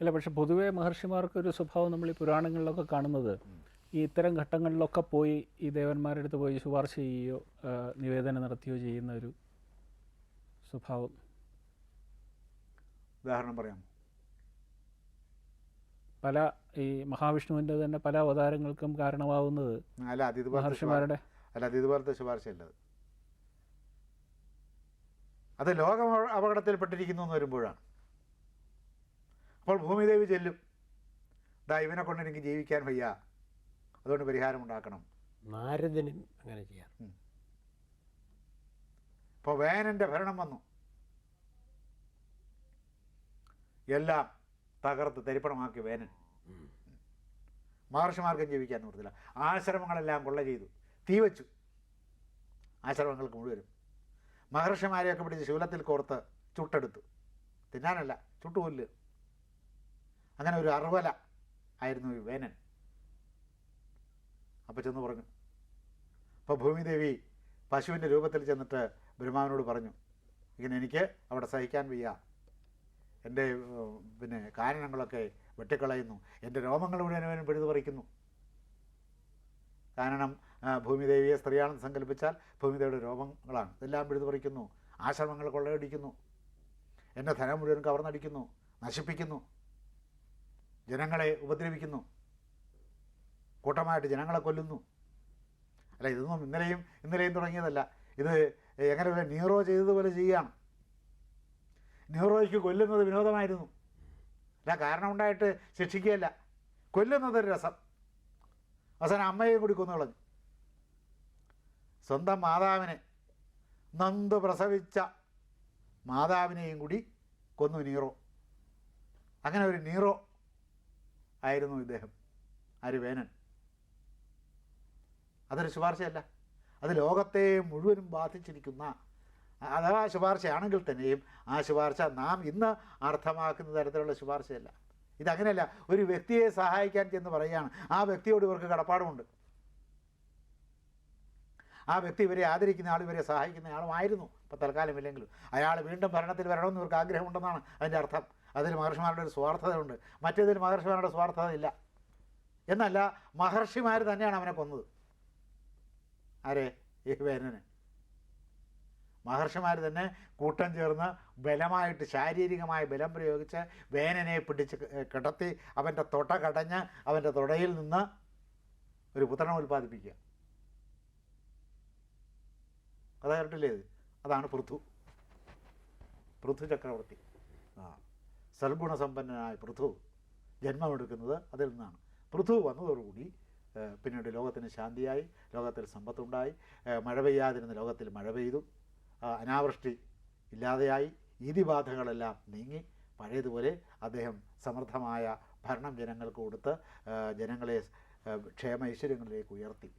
അല്ല, പക്ഷെ പൊതുവേ മഹർഷിമാർക്കൊരു സ്വഭാവം നമ്മൾ ഈ പുരാണങ്ങളിലൊക്കെ കാണുന്നത്, ഈ ഇത്തരം ഘട്ടങ്ങളിലൊക്കെ പോയി ഈ ദേവന്മാരുടെ അടുത്ത് പോയി ശുപാർശ ചെയ്യുകയോ നിവേദനം നടത്തുകയോ ചെയ്യുന്ന ഒരു സ്വഭാവം. ഉദാഹരണം പറയാമോ? പല ഈ മഹാവിഷ്ണുവിൻ്റെ തന്നെ പല അവതാരങ്ങൾക്കും കാരണമാവുന്നത് മഹർഷിമാരുടെ ഇതുപോലത്തെ ശുപാർശയല്ല. അത് ലോകം അപകടത്തിൽപ്പെട്ടിരിക്കുന്നു എന്ന് വരുമ്പോഴാണ്. അപ്പോൾ ഭൂമിദേവി ചെല്ലും, ഇവനെ കൊണ്ട് എനിക്ക് ജീവിക്കാൻ വയ്യ, അതുകൊണ്ട് പരിഹാരം ഉണ്ടാക്കണം. നാരദനും അങ്ങനെ ചെയ്യാം. ഇപ്പോൾ വേനൻ്റെ ഭരണം വന്നു, എല്ലാം തകർത്ത് തരിപ്പണമാക്കി വേനൻ. മഹർഷിമാർക്കും ജീവിക്കാൻ നിർത്തില്ല. ആശ്രമങ്ങളെല്ലാം കൊള്ള ചെയ്തു, തീ വച്ചു ആശ്രമങ്ങൾക്ക് മുഴുവനും. മഹർഷിമാരെയൊക്കെ പിടിച്ച് ശൂലത്തിൽ കോർത്ത് ചുട്ടെടുത്തു, തിന്നാനല്ല ചുട്ടുകൊല്ല്. അങ്ങനെ ഒരു അറുവല ആയിരുന്നു ഈ വേനൻ. അപ്പം ചെന്ന് പറഞ്ഞു. അപ്പോൾ ഭൂമിദേവി പശുവിൻ്റെ രൂപത്തിൽ ചെന്നിട്ട് ബ്രഹ്മാവിനോട് പറഞ്ഞു, ഇങ്ങനെ എനിക്ക് അവിടെ സഹിക്കാൻ വയ്യ, എൻ്റെ കാനനങ്ങളൊക്കെ വെട്ടിക്കളയുന്നു, എൻ്റെ രോമങ്ങൾ മുഴുവൻ പിഴുതു പറിക്കുന്നു. കാരണം ഭൂമിദേവിയെ സ്ത്രീയാണെന്ന് സങ്കല്പിച്ചാൽ ഭൂമിദേവിയുടെ രോമങ്ങളാണ്, ഇതെല്ലാം പിഴുതു പറിക്കുന്നു, ആശ്രമങ്ങൾ കൊള്ളയടിക്കുന്നു, എൻ്റെ ധനം മുഴുവൻ കവർന്നടിക്കുന്നു, നശിപ്പിക്കുന്നു, ജനങ്ങളെ ഉപദ്രവിക്കുന്നു, കൂട്ടമായിട്ട് ജനങ്ങളെ കൊല്ലുന്നു. അല്ല, ഇതൊന്നും ഇന്നലെയും തുടങ്ങിയതല്ല. ഇത് എങ്ങനെ നീറോ ചെയ്തതുപോലെ ചെയ്യുകയാണ്. നീറോയ്ക്ക് കൊല്ലുന്നത് വിനോദമായിരുന്നു. അല്ല, കാരണമുണ്ടായിട്ട് ശിക്ഷിക്കുകയല്ല, കൊല്ലുന്നതൊരു രസം. അവസാനം അമ്മയെയും കൂടി കൊന്നുകളഞ്ഞു. സ്വന്തം മാതാവിനെ, നൊന്ത് പ്രസവിച്ച മാതാവിനെയും കൂടി കൊന്നു നീറോ. അങ്ങനെ ഒരു നീറോ ആയിരുന്നു ഇദ്ദേഹം. ആര്? വേനൻ. അതൊരു ശുപാർശയല്ല, അത് ലോകത്തെ മുഴുവനും ബാധിച്ചിരിക്കുന്ന അഥവാ ശുപാർശയാണെങ്കിൽ തന്നെയും ആ ശുപാർശ നാം ഇന്ന് അർത്ഥമാക്കുന്ന തരത്തിലുള്ള ശുപാർശയല്ല. ഇതങ്ങനെയല്ല. ഒരു വ്യക്തിയെ സഹായിക്കാൻ ചെന്ന് പറയുകയാണ്, ആ വ്യക്തിയോട് ഇവർക്ക് കടപ്പാടുമുണ്ട്, ആ വ്യക്തി ഇവരെ ആദരിക്കുന്ന ആൾ ഇവരെ സഹായിക്കുന്ന ആളുമായിരുന്നു. ഇപ്പോൾ തൽക്കാലം ഇല്ലെങ്കിലും അയാൾ വീണ്ടും ഭരണത്തിൽ വരണമെന്ന് ഇവർക്ക് ആഗ്രഹമുണ്ടെന്നാണ് അതിൻ്റെ അർത്ഥം. അതിൽ മഹർഷിമാരുടെ ഒരു സ്വാർത്ഥതയുണ്ട്, മറ്റേതിൽ മഹർഷിമാരുടെ സ്വാർത്ഥത ഇല്ല. എന്നല്ല, മഹർഷിമാർ തന്നെയാണ് അവനെ കൊന്നത്. ആരെ? ഈ വേനന്. മഹർഷിമാർ തന്നെ കൂട്ടം ചേർന്ന് ബലമായിട്ട് ശാരീരികമായ ബലം പ്രയോഗിച്ച് വേനനെ പിടിച്ച് കിടത്തി അവൻ്റെ തൊട്ട കടഞ്ഞ് അവൻ്റെ തൊടയിൽ നിന്ന് ഒരു പുത്രനെ ഉൽപ്പാദിപ്പിക്കുക. അതായിട്ടില്ലേ ഇത്? അതാണ് പൃഥു ചക്രവർത്തി. സൽഗുണസമ്പന്നനായ പൃഥു ജന്മമെടുക്കുന്നത് അതിൽ നിന്നാണ്. പൃഥു വന്നതോടുകൂടി പിന്നീട് ലോകത്തിന് ശാന്തിയായി, ലോകത്തിൽ സമ്പത്തുണ്ടായി, മഴ പെയ്യാതിരുന്ന ലോകത്തിൽ മഴ പെയ്തു, അനാവൃഷ്ടി ഇല്ലാതെയായി, ഈതിബാധകളെല്ലാം നീങ്ങി, പഴയതുപോലെ അദ്ദേഹം സമൃദ്ധമായ ഭരണം ജനങ്ങൾക്ക് കൊടുത്ത് ജനങ്ങളെ ക്ഷേമ ഐശ്വര്യങ്ങളിലേക്ക് ഉയർത്തി.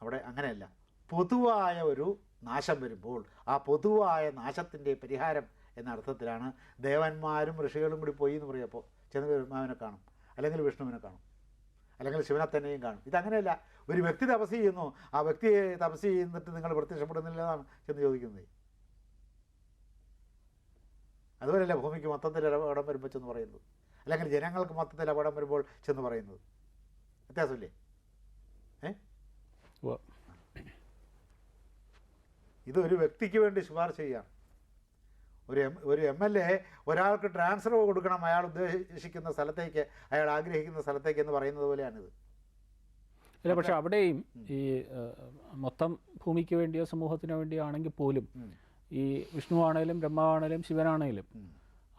അവിടെ അങ്ങനെയല്ല, പൊതുവായ ഒരു നാശം വരുമ്പോൾ ആ പൊതുവായ നാശത്തിൻ്റെ പരിഹാരം എന്ന അർത്ഥത്തിലാണ് ദേവന്മാരും ഋഷികളും കൂടി പോയി എന്ന് പറയപ്പോൾ ചെന്ന് ബ്രഹ്മാവിനെ കാണും, അല്ലെങ്കിൽ വിഷ്ണുവിനെ കാണും, അല്ലെങ്കിൽ ശിവനെ തന്നെയും കാണും. ഇതങ്ങനെയല്ല. ഒരു വ്യക്തി തപസ് ചെയ്യുന്നു, ആ വ്യക്തിയെ തപസ് ചെയ്യുന്നിട്ട് നിങ്ങൾ പ്രത്യക്ഷപ്പെടുന്നില്ലെന്നാണ് ചെന്ന് ചോദിക്കുന്നത്. അതുപോലെയല്ല ഭൂമിക്ക് മൊത്തത്തിൽ അപകടം വരുമ്പോൾ ചെന്ന് പറയുന്നത്, അല്ലെങ്കിൽ ജനങ്ങൾക്ക് മൊത്തത്തിൽ അപകടം വരുമ്പോൾ ചെന്ന് പറയുന്നത്. വ്യത്യാസമില്ലേ? ഇതൊരു വ്യക്തിക്ക് വേണ്ടി ശുപാർശ ചെയ്യാം. ഒരു MLA ഒരാൾക്ക് ട്രാൻസ്ഫർ കൊടുക്കണം അയാൾ ഉദ്ദേശിക്കുന്ന സ്ഥലത്തേക്ക്, അയാൾ ആഗ്രഹിക്കുന്ന സ്ഥലത്തേക്ക് എന്ന് പറയുന്നത് പോലെയാണിത്. അല്ല, പക്ഷെ അവിടെയും ഈ മൊത്തം ഭൂമിക്ക് വേണ്ടിയോ സമൂഹത്തിന് വേണ്ടിയോ ആണെങ്കിൽ പോലും ഈ വിഷ്ണു ആണേലും ബ്രഹ്മാവാണേലും ശിവനാണേലും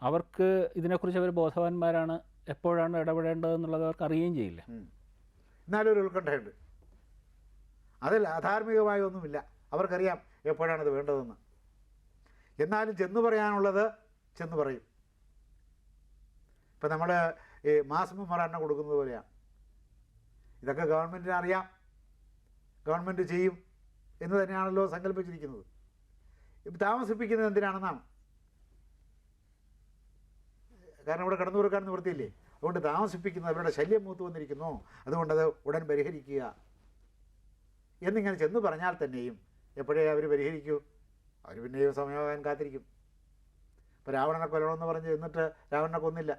അവർക്ക് ഇതിനെക്കുറിച്ച് അവർ ബോധവാന്മാരാണ്, എപ്പോഴാണ് ഇടപെടേണ്ടതെന്നുള്ളത് അവർക്ക് അറിയുകയും ചെയ്യില്ല. എന്നാലും ഒരു ഉത്കണ്ഠയുണ്ട്. അതിൽ അധാർമികമായ ഒന്നുമില്ല, അവർക്കറിയാം എപ്പോഴാണത് വേണ്ടതെന്ന്. എന്നാലും ചെന്ന് പറയാനുള്ളത് ചെന്ന് പറയും. ഇപ്പം നമ്മൾ ഈ മാസ് മെമ്മോറാണ്ടം കൊടുക്കുന്നത് പോലെയാണ്. ഇതൊക്കെ ഗവൺമെൻറ്റിന് അറിയാം, ഗവൺമെൻറ് ചെയ്യും എന്ന് തന്നെയാണല്ലോ സങ്കല്പിച്ചിരിക്കുന്നത്. ഇപ്പം താമസിപ്പിക്കുന്നത് എന്തിനാണെന്നാണ്. കാരണം ഇവിടെ കടന്നു കൊടുക്കാൻ നിവൃത്തിയില്ലേ, അതുകൊണ്ട് താമസിപ്പിക്കുന്നത് അവരുടെ ശല്യം മൂത്ത് വന്നിരിക്കുന്നു, അതുകൊണ്ടത് ഉടൻ പരിഹരിക്കുക എന്നിങ്ങനെ ചെന്ന് പറഞ്ഞാൽ തന്നെയും എപ്പോഴേ അവർ പരിഹരിക്കൂ? അവർ പിന്നെയും സമയമാകാൻ കാത്തിരിക്കും. ഇപ്പോൾ രാവണനെ കൊല്ലണമെന്ന് പറഞ്ഞ് എന്നിട്ട് രാവണനെ കൊന്നില്ല.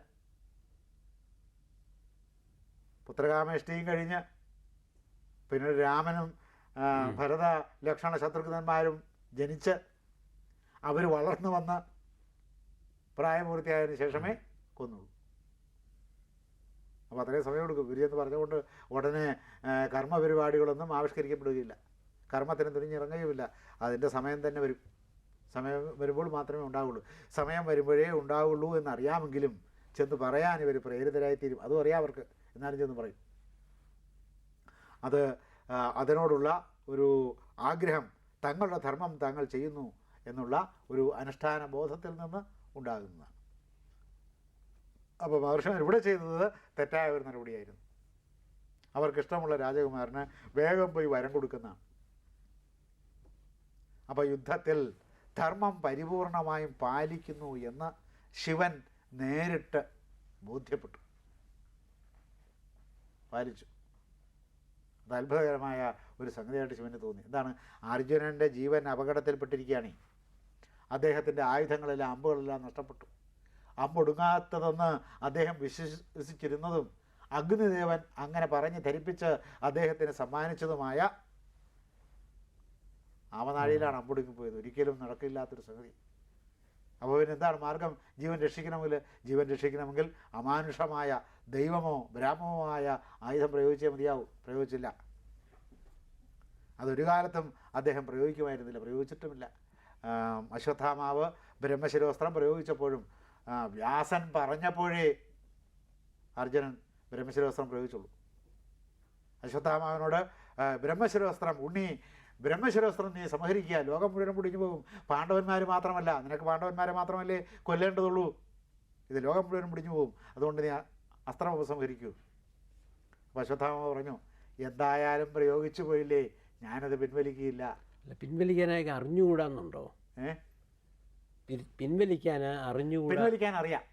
പുത്രകാമേഷ്ടിയും കഴിഞ്ഞ് പിന്നെ രാമനും ഭരത ലക്ഷ്മണ ശത്രുഘ്നന്മാരും ജനിച്ച് അവർ വളർന്നു വന്ന് പ്രായപൂർത്തിയായതിനു ശേഷമേ കൊന്നുള്ളൂ. അപ്പോൾ അത്രയും സമയം എടുക്കും. ഗുരുജെന്ന് പറഞ്ഞുകൊണ്ട് ഉടനെ കർമ്മപരിപാടികളൊന്നും ആവിഷ്കരിക്കപ്പെടുകയില്ല, കർമ്മത്തിന് തുനിഞ്ഞിറങ്ങുകയുമില്ല. അതിൻ്റെ സമയം തന്നെ വരും. സമയം വരുമ്പോൾ മാത്രമേ ഉണ്ടാവുള്ളൂ. സമയം വരുമ്പോഴേ ഉണ്ടാവുള്ളൂ എന്നറിയാമെങ്കിലും ചെന്ന് പറയാൻ ഇവർ പ്രേരിതരായിത്തീരും. അതും അറിയാം അവർക്ക്, എന്നാലും ചെന്ന് പറയും. അതിനോടുള്ള ഒരു ആഗ്രഹം, തങ്ങളുടെ ധർമ്മം തങ്ങൾ ചെയ്യുന്നു എന്നുള്ള ഒരു അനുഷ്ഠാന ബോധത്തിൽ നിന്ന് ഉണ്ടാകുന്നതാണ്. അപ്പോൾ മഹർഷിമാർ ഇവിടെ ചെയ്തത് തെറ്റായ ഒരു നടപടിയായിരുന്നു. അവർക്കിഷ്ടമുള്ള രാജകുമാരന് വേഗം പോയി വരം കൊടുക്കുന്നതാണ്. അപ്പോൾ യുദ്ധത്തിൽ ധർമ്മം പരിപൂർണമായും പാലിക്കുന്നു എന്ന് ശിവൻ നേരിട്ട് ബോധ്യപ്പെട്ടു, പാലിച്ചു. അത് അത്ഭുതകരമായ ഒരു സംഗതിയായിട്ട് ശിവന് തോന്നി. എന്താണ്? അർജുനൻ്റെ ജീവൻ അപകടത്തിൽപ്പെട്ടിരിക്കുകയാണ്. അദ്ദേഹത്തിൻ്റെ ആയുധങ്ങളെല്ലാം, അമ്പുകളെല്ലാം നഷ്ടപ്പെട്ടു. അമ്പൊടുങ്ങാത്തതെന്ന് അദ്ദേഹം വിശ്വസിച്ചിരുന്നതും അഗ്നിദേവൻ അങ്ങനെ പറഞ്ഞ് ധരിപ്പിച്ച് അദ്ദേഹത്തിന് സമ്മാനിച്ചതുമായ ആവനാഴിയിലാണ് അമ്പൊടുങ്ങിപ്പോയത്. ഒരിക്കലും നടക്കില്ലാത്തൊരു സംഗതി. അപ്പോൾ പിന്നെ എന്താണ് മാർഗം? ജീവൻ രക്ഷിക്കണമെങ്കിൽ അമാനുഷമായ ദൈവമോ ബ്രാഹ്മമോ ആയ ആയുധം പ്രയോഗിച്ചേ മതിയാവും. പ്രയോഗിച്ചില്ല. അതൊരു കാലത്തും അദ്ദേഹം പ്രയോഗിക്കുമായിരുന്നില്ല, പ്രയോഗിച്ചിട്ടുമില്ല. അശ്വത്ഥാമാവ് ബ്രഹ്മശിരോസ്ത്രം പ്രയോഗിച്ചപ്പോഴും വ്യാസൻ പറഞ്ഞപ്പോഴേ അർജുനൻ ബ്രഹ്മശിരോസ്ത്രം പ്രയോഗിച്ചുള്ളൂ. അശ്വത്ഥാമാവിനോട് ബ്രഹ്മശിരോസ്ത്രം, ഉണ്ണി ബ്രഹ്മശിരോസ്ത്രം നീ സംഹരിക്കുക, ലോകം മുഴുവൻ പിടിച്ചു പോകും. പാണ്ഡവന്മാർ മാത്രമല്ല, നിനക്ക് പാണ്ഡവന്മാരെ മാത്രമല്ലേ കൊല്ലേണ്ടതുള്ളൂ, ഇത് ലോകം മുഴുവൻ പിടിച്ചു പോകും. അതുകൊണ്ട് നീ അസ്ത്രം ഉപസംഹരിക്കൂ. അപ്പോൾ അശ്വത്ഥാമാവ് പറഞ്ഞു, എന്തായാലും പ്രയോഗിച്ചു പോയില്ലേ, ഞാനത് പിൻവലിക്കുകയില്ല. പിൻവലിക്കാനായി അറിഞ്ഞുകൂടാന്നുണ്ടോ? പിൻവലിക്കാൻ അറിഞ്ഞുകൂടാ? പിൻവലിക്കാൻ അറിയാം.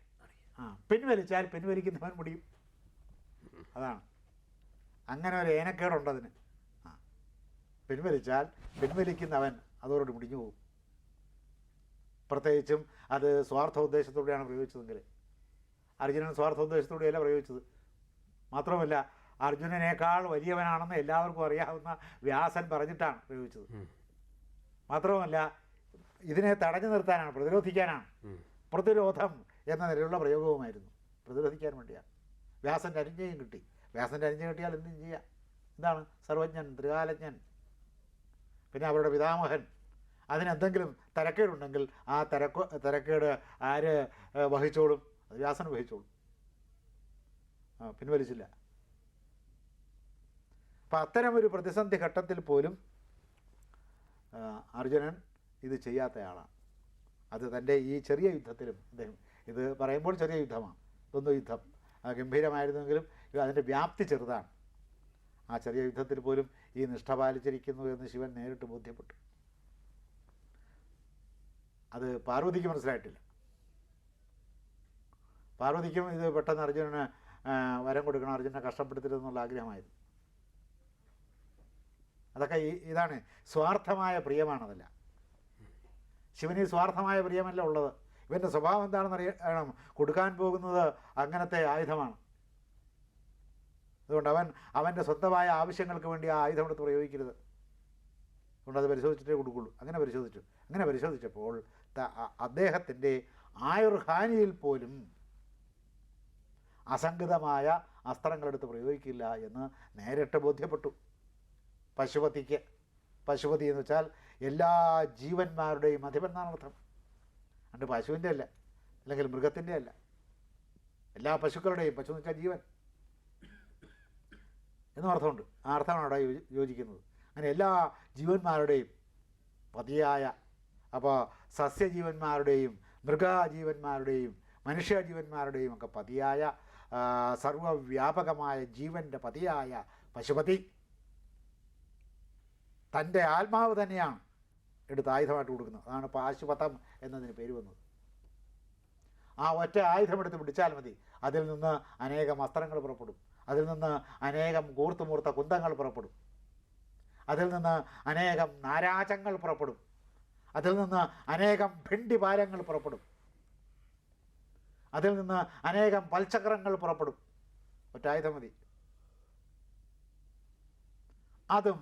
പിൻവലിച്ചാൽ പിൻവലിക്കുന്നവൻ മുടിയും. അതാണ്, അങ്ങനെ ഒരു ഏനക്കേടുണ്ട് അതിന്. പിൻവലിച്ചാൽ പിൻവലിക്കുന്നവൻ അതോട് മുടിഞ്ഞു പോകും. പ്രത്യേകിച്ചും അത് സ്വാർത്ഥ ഉദ്ദേശത്തോടെയാണ് പ്രയോഗിച്ചതെങ്കിൽ. അർജുനൻ സ്വാർത്ഥ ഉദ്ദേശത്തോടെയല്ല പ്രയോഗിച്ചത്. മാത്രമല്ല, അർജുനനേക്കാൾ വലിയവനാണെന്ന് എല്ലാവർക്കും അറിയാവുന്ന വ്യാസൻ പറഞ്ഞിട്ടാണ് പ്രയോഗിച്ചത്. മാത്രവുമല്ല, ഇതിനെ തടഞ്ഞു നിർത്താനാണ്, പ്രതിരോധിക്കാനാണ്. പ്രതിരോധം എന്ന നിലയിലുള്ള പ്രയോഗവുമായിരുന്നു, പ്രതിരോധിക്കാൻ വേണ്ടിയാണ്. വ്യാസൻ്റെ അനുജ്ഞയും കിട്ടി. വ്യാസൻ്റെ അനുജ്ഞ കിട്ടിയാൽ എന്തും ചെയ്യാം. എന്താണ്? സർവജ്ഞൻ, ത്രികാലജ്ഞൻ. പിന്നെ അവരുടെ പിതാമഹൻ. അതിനെന്തെങ്കിലും തരക്കേടുണ്ടെങ്കിൽ ആ തരക്കേട് ആര് വഹിച്ചോളും? അത് വ്യാസൻ വഹിച്ചോളും. പിൻവലിച്ചില്ല. അപ്പം അത്തരമൊരു പ്രതിസന്ധി ഘട്ടത്തിൽ പോലും അർജുനൻ ഇത് ചെയ്യാത്തയാളാണ്. അത് തൻ്റെ ഈ ചെറിയ യുദ്ധത്തിലും, അദ്ദേഹം ഇത് പറയുമ്പോൾ ചെറിയ യുദ്ധമാണ്, ഇതൊന്നും യുദ്ധം ഗംഭീരമായിരുന്നെങ്കിലും അതിൻ്റെ വ്യാപ്തി ചെറുതാണ്. ആ ചെറിയ യുദ്ധത്തിൽ പോലും ഈ നിഷ്ഠ പാലിച്ചിരിക്കുന്നു എന്ന് ശിവൻ നേരിട്ട് ബോധ്യപ്പെട്ടു. അത് പാർവതിക്ക് മനസ്സിലായിട്ടില്ല. പാർവതിക്കും ഇത് പെട്ടെന്ന് അർജുനന് വരം കൊടുക്കണം, അർജുനനെ കഷ്ടപ്പെടുത്തരുതെന്നുള്ള ആഗ്രഹമായിരുന്നു. അതൊക്കെ ഇതാണ് സ്വാർത്ഥമായ പ്രിയമാണതല്ല. ശിവന് സ്വാർത്ഥമായ പ്രിയമല്ല ഉള്ളത്. ഇവൻ്റെ സ്വഭാവം എന്താണെന്ന് അറിയണം. കൊടുക്കാൻ പോകുന്നത് അങ്ങനത്തെ ആയുധമാണ്. അതുകൊണ്ട് അവൻ്റെ സ്വന്തമായ ആവശ്യങ്ങൾക്ക് വേണ്ടി ആ ആയുധം എടുത്ത് പ്രയോഗിക്കരുത്. അതുകൊണ്ട് അത് പരിശോധിച്ചിട്ടേ കൊടുക്കുള്ളൂ. അങ്ങനെ പരിശോധിച്ചപ്പോൾ അദ്ദേഹത്തിൻ്റെ ആയുർഹാനിയിൽ പോലും അസംഗതമായ അസ്ത്രങ്ങളെടുത്ത് പ്രയോഗിക്കില്ല എന്ന് നേരിട്ട് ബോധ്യപ്പെട്ടു പശുപതിക്ക്. പശുപതി എന്ന് വെച്ചാൽ എല്ലാ ജീവന്മാരുടെയും അധിപൻ എന്നാണ് അർത്ഥം. അണ്ട് പശുവിൻ്റെ അല്ല, അല്ലെങ്കിൽ മൃഗത്തിൻ്റെ അല്ല, എല്ലാ പശുക്കളുടെയും. പശു എന്ന് വെച്ചാൽ ജീവൻ എന്നും അർത്ഥമുണ്ട്. ആ അർത്ഥമാണ് അവിടെ യോജിക്കുന്നത്. അങ്ങനെ എല്ലാ ജീവന്മാരുടെയും പതിയായ, അപ്പോൾ സസ്യജീവന്മാരുടെയും മൃഗജീവന്മാരുടെയും മനുഷ്യജീവന്മാരുടെയും ഒക്കെ പതിയായ, സർവവ്യാപകമായ ജീവൻ്റെ പതിയായ പശുപതി തൻ്റെ ആത്മാവ് തന്നെയാണ് എടുത്ത് ആയുധമായിട്ട് കൊടുക്കുന്നത്. അതാണ് പാശുപതം എന്നതിന് പേര് വന്നത്. ആ ഒറ്റ ആയുധമെടുത്ത് പിടിച്ചാൽ മതി, അതിൽ നിന്ന് അനേകം അസ്ത്രങ്ങൾ പുറപ്പെടും, അതിൽ നിന്ന് അനേകം കൂർത്തുമൂർത്ത കുന്തങ്ങൾ പുറപ്പെടും, അതിൽ നിന്ന് അനേകം നാരാജങ്ങൾ പുറപ്പെടും, അതിൽ നിന്ന് അനേകം ഭിണ്ടിപാലങ്ങൾ പുറപ്പെടും. അതിൽ നിന്ന് അനേകം പൽചക്രങ്ങൾ പുറപ്പെടും. ഒറ്റായുധം മതി. അതും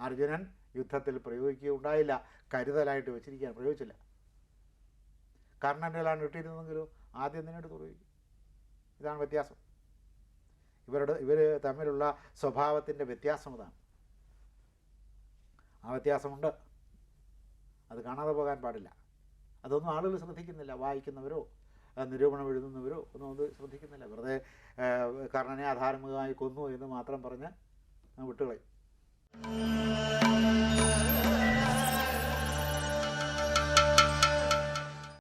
അർജുനൻ യുദ്ധത്തിൽ പ്രയോഗിക്കുകയുണ്ടായില്ല. കരുതലായിട്ട് വെച്ചിരിക്കാൻ പ്രയോഗിച്ചില്ല. കർണൻ്റെലാണ് ഇട്ടിരുന്നെങ്കിലോ ആദ്യം തന്നെ എടുത്ത് പ്രയോഗിക്കും. ഇതാണ് വ്യത്യാസം. ഇവർ തമ്മിലുള്ള സ്വഭാവത്തിൻ്റെ വ്യത്യാസം അതാണ്. ആ വ്യത്യാസമുണ്ട്. അത് കാണാതെ പോകാൻ പാടില്ല. അതൊന്നും ആളുകൾ ശ്രദ്ധിക്കുന്നില്ല. വായിക്കുന്നവരോ നിരൂപണം എഴുതുന്നവരോ ഒന്നും അത് ശ്രദ്ധിക്കുന്നില്ല. വെറുതെ കർണനെ അധാർമികമായി കൊന്നു എന്ന് മാത്രം പറഞ്ഞ് വിട്ടുകളയും.